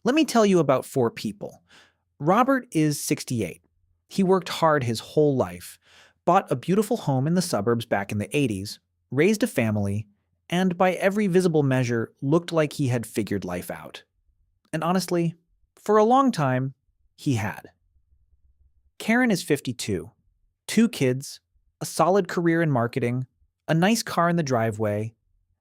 Let me tell you about four people. Robert is 68. He worked hard his whole life, bought a beautiful home in the suburbs back in the 80s, raised a family, and by every visible measure looked like he had figured life out. And honestly, for a long time, he had. Karen is 52. Two kids, a solid career in marketing, a nice car in the driveway,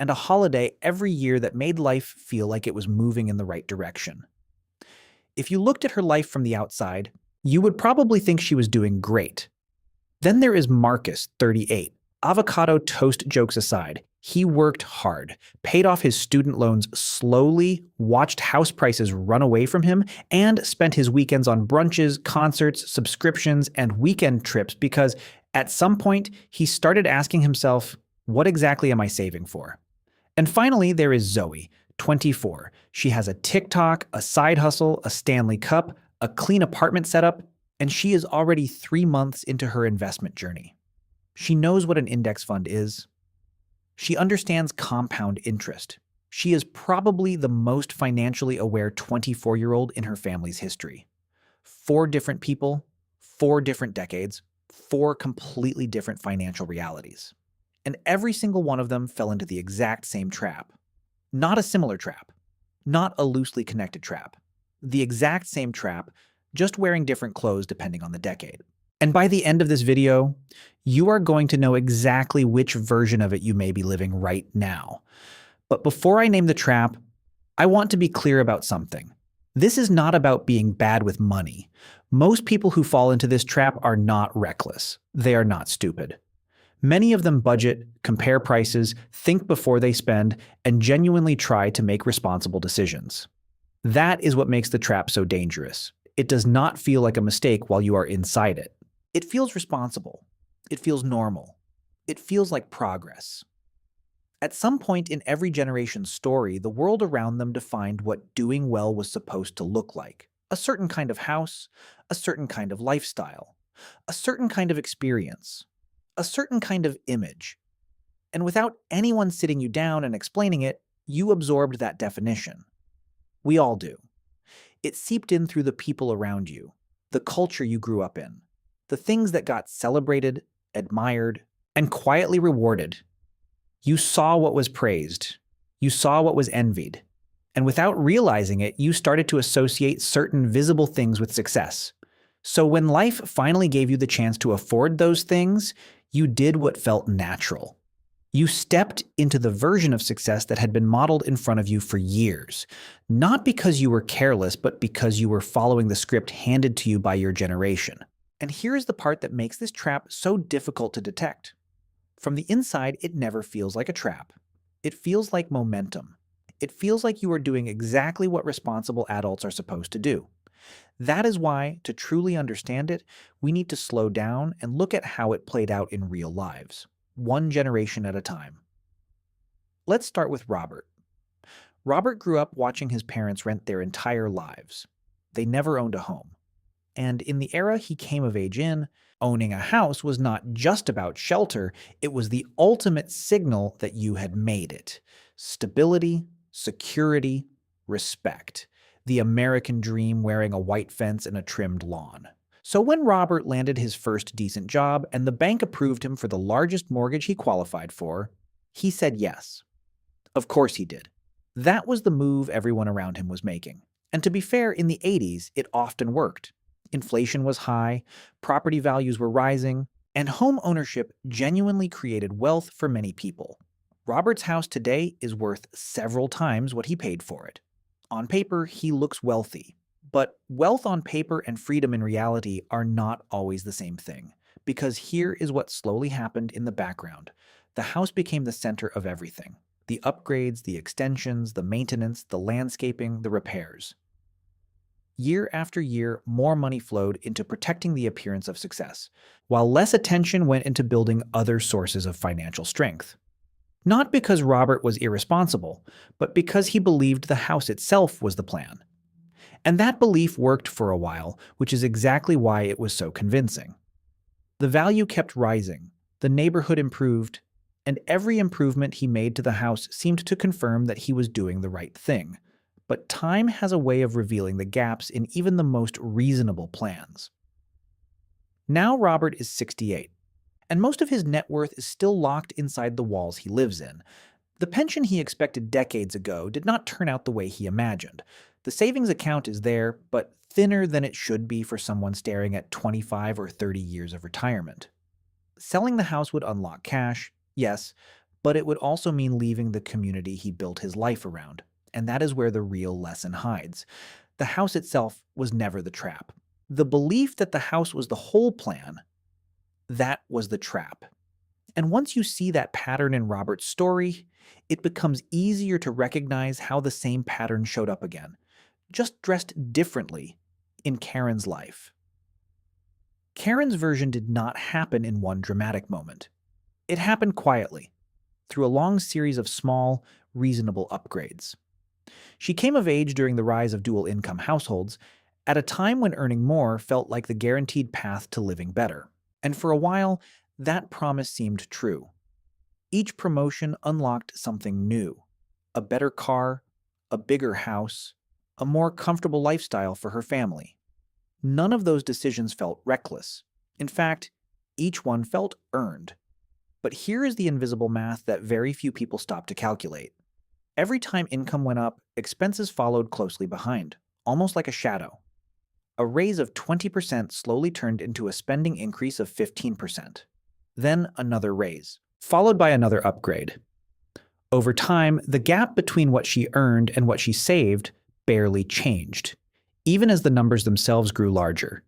and a holiday every year that made life feel like it was moving in the right direction. If you looked at her life from the outside, you would probably think she was doing great. Then there is Marcus, 38. Avocado toast jokes aside, he worked hard, paid off his student loans slowly, watched house prices run away from him, and spent his weekends on brunches, concerts, subscriptions, and weekend trips because at some point he started asking himself, what exactly am I saving for? And finally, there is Zoe, 24. She has a TikTok, a side hustle, a Stanley Cup, a clean apartment setup, and she is already 3 months into her investment journey. She knows what an index fund is. She understands compound interest. She is probably the most financially aware 24-year-old in her family's history. 4 different people, 4 different decades, 4 completely different financial realities. And every single one of them fell into the exact same trap. Not a similar trap. Not a loosely connected trap. The exact same trap, just wearing different clothes depending on the decade. And by the end of this video, you are going to know exactly which version of it you may be living right now. But before I name the trap, I want to be clear about something. This is not about being bad with money. Most people who fall into this trap are not reckless. They are not stupid. Many of them budget, compare prices, think before they spend, and genuinely try to make responsible decisions. That is what makes the trap so dangerous. It does not feel like a mistake while you are inside it. It feels responsible. It feels normal. It feels like progress. At some point in every generation's story, the world around them defined what doing well was supposed to look like. A certain kind of house, a certain kind of lifestyle, a certain kind of experience, a certain kind of image. And without anyone sitting you down and explaining it, you absorbed that definition. We all do. It seeped in through the people around you, the culture you grew up in, the things that got celebrated, admired, and quietly rewarded. You saw what was praised. You saw what was envied. And without realizing it, you started to associate certain visible things with success. So when life finally gave you the chance to afford those things, you did what felt natural. You stepped into the version of success that had been modeled in front of you for years, not because you were careless, but because you were following the script handed to you by your generation. And here is the part that makes this trap so difficult to detect. From the inside, it never feels like a trap. It feels like momentum. It feels like you are doing exactly what responsible adults are supposed to do. That is why, to truly understand it, we need to slow down and look at how it played out in real lives, one generation at a time. Let's start with Robert. Robert grew up watching his parents rent their entire lives. They never owned a home. And in the era he came of age in, owning a house was not just about shelter, it was the ultimate signal that you had made it. Stability, security, respect. The American dream wearing a white fence and a trimmed lawn. So when Robert landed his first decent job and the bank approved him for the largest mortgage he qualified for, he said yes. Of course he did. That was the move everyone around him was making. And to be fair, in the 80s, it often worked. Inflation was high, property values were rising, and home ownership genuinely created wealth for many people. Robert's house today is worth several times what he paid for it. On paper, he looks wealthy, but wealth on paper and freedom in reality are not always the same thing, because here is what slowly happened in the background. The house became the center of everything. The upgrades, the extensions, the maintenance, the landscaping, the repairs. Year after year, more money flowed into protecting the appearance of success, while less attention went into building other sources of financial strength. Not because Robert was irresponsible, but because he believed the house itself was the plan. And that belief worked for a while, which is exactly why it was so convincing. The value kept rising, the neighborhood improved, and every improvement he made to the house seemed to confirm that he was doing the right thing. but time has a way of revealing the gaps in even the most reasonable plans. Now Robert is 68, and most of his net worth is still locked inside the walls he lives in. The pension he expected decades ago did not turn out the way he imagined. The savings account is there, but thinner than it should be for someone staring at 25 or 30 years of retirement. Selling the house would unlock cash, yes, but it would also mean leaving the community he built his life around. And that is where the real lesson hides. The house itself was never the trap. The belief that the house was the whole plan, that was the trap. And once you see that pattern in Robert's story, it becomes easier to recognize how the same pattern showed up again, just dressed differently in Karen's life. Karen's version did not happen in one dramatic moment. It happened quietly, through a long series of small, reasonable upgrades. She came of age during the rise of dual-income households, at a time when earning more felt like the guaranteed path to living better. And for a while, that promise seemed true. Each promotion unlocked something new: a better car, a bigger house, a more comfortable lifestyle for her family. None of those decisions felt reckless. In fact, each one felt earned. But here is the invisible math that very few people stop to calculate. Every time income went up, expenses followed closely behind, almost like a shadow. A raise of 20% slowly turned into a spending increase of 15%. Then another raise, followed by another upgrade. Over time, the gap between what she earned and what she saved barely changed, even as the numbers themselves grew larger.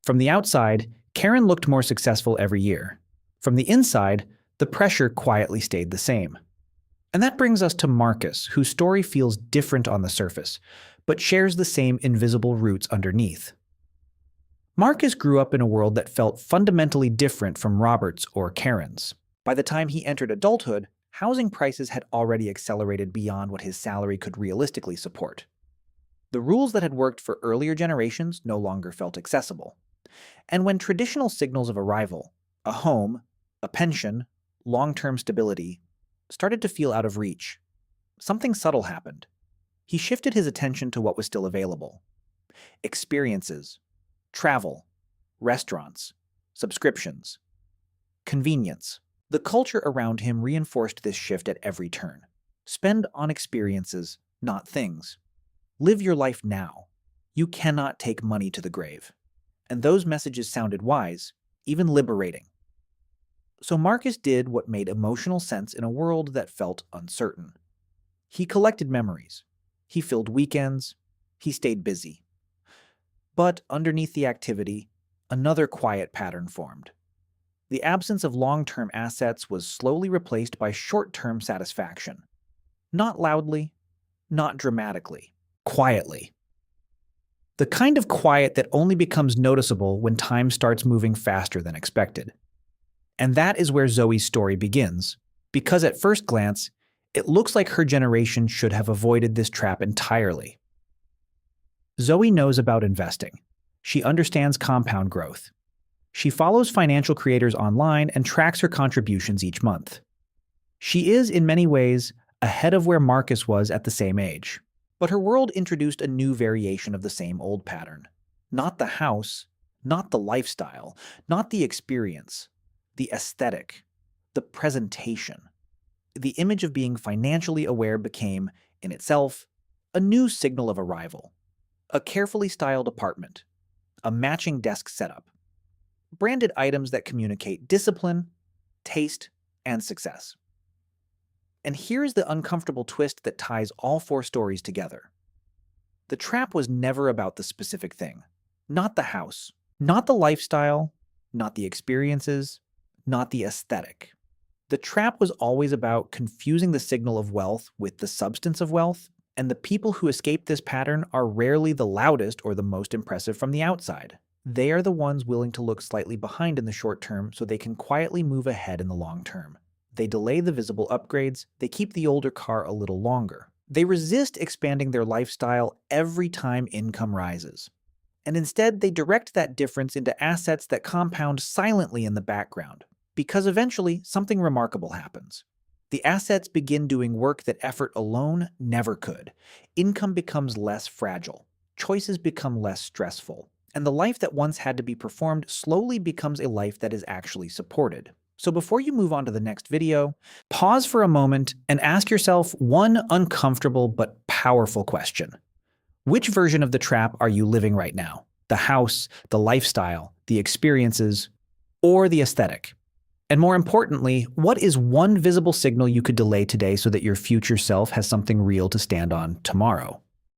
From the outside, Karen looked more successful every year. From the inside, the pressure quietly stayed the same. And that brings us to Marcus, whose story feels different on the surface, but shares the same invisible roots underneath. Marcus grew up in a world that felt fundamentally different from Robert's or Karen's. By the time he entered adulthood, housing prices had already accelerated beyond what his salary could realistically support. The rules that had worked for earlier generations no longer felt accessible. And when traditional signals of arrival, a home, a pension, long-term stability, started to feel out of reach, something subtle happened. He shifted his attention to what was still available: experiences, travel, restaurants, subscriptions, convenience. The culture around him reinforced this shift at every turn. Spend on experiences, not things. Live your life now. You cannot take money to the grave. And those messages sounded wise, even liberating. So Marcus did what made emotional sense in a world that felt uncertain. He collected memories. He filled weekends. He stayed busy. But underneath the activity, another quiet pattern formed. The absence of long-term assets was slowly replaced by short-term satisfaction. Not loudly, not dramatically, quietly. The kind of quiet that only becomes noticeable when time starts moving faster than expected. And that is where Zoe's story begins, because at first glance, it looks like her generation should have avoided this trap entirely. Zoe knows about investing. She understands compound growth. She follows financial creators online and tracks her contributions each month. She is, in many ways, ahead of where Marcus was at the same age. But her world introduced a new variation of the same old pattern. Not the house, not the lifestyle, not the experience, the aesthetic, the presentation. The image of being financially aware became, in itself, a new signal of arrival. A carefully styled apartment, a matching desk setup, branded items that communicate discipline, taste, and success. And here's the uncomfortable twist that ties all four stories together. The trap was never about the specific thing. Not the house, not the lifestyle, not the experiences, not the aesthetic. The trap was always about confusing the signal of wealth with the substance of wealth, and the people who escape this pattern are rarely the loudest or the most impressive from the outside. They are the ones willing to look slightly behind in the short term so they can quietly move ahead in the long term. They delay the visible upgrades, they keep the older car a little longer. They resist expanding their lifestyle every time income rises. And instead, they direct that difference into assets that compound silently in the background, because eventually something remarkable happens. The assets begin doing work that effort alone never could. Income becomes less fragile. Choices become less stressful. And the life that once had to be performed slowly becomes a life that is actually supported. So before you move on to the next video, pause for a moment and ask yourself one uncomfortable but powerful question. Which version of the trap are you living right now? The house, the lifestyle, the experiences, or the aesthetic? And more importantly, what is one visible signal you could delay today so that your future self has something real to stand on tomorrow?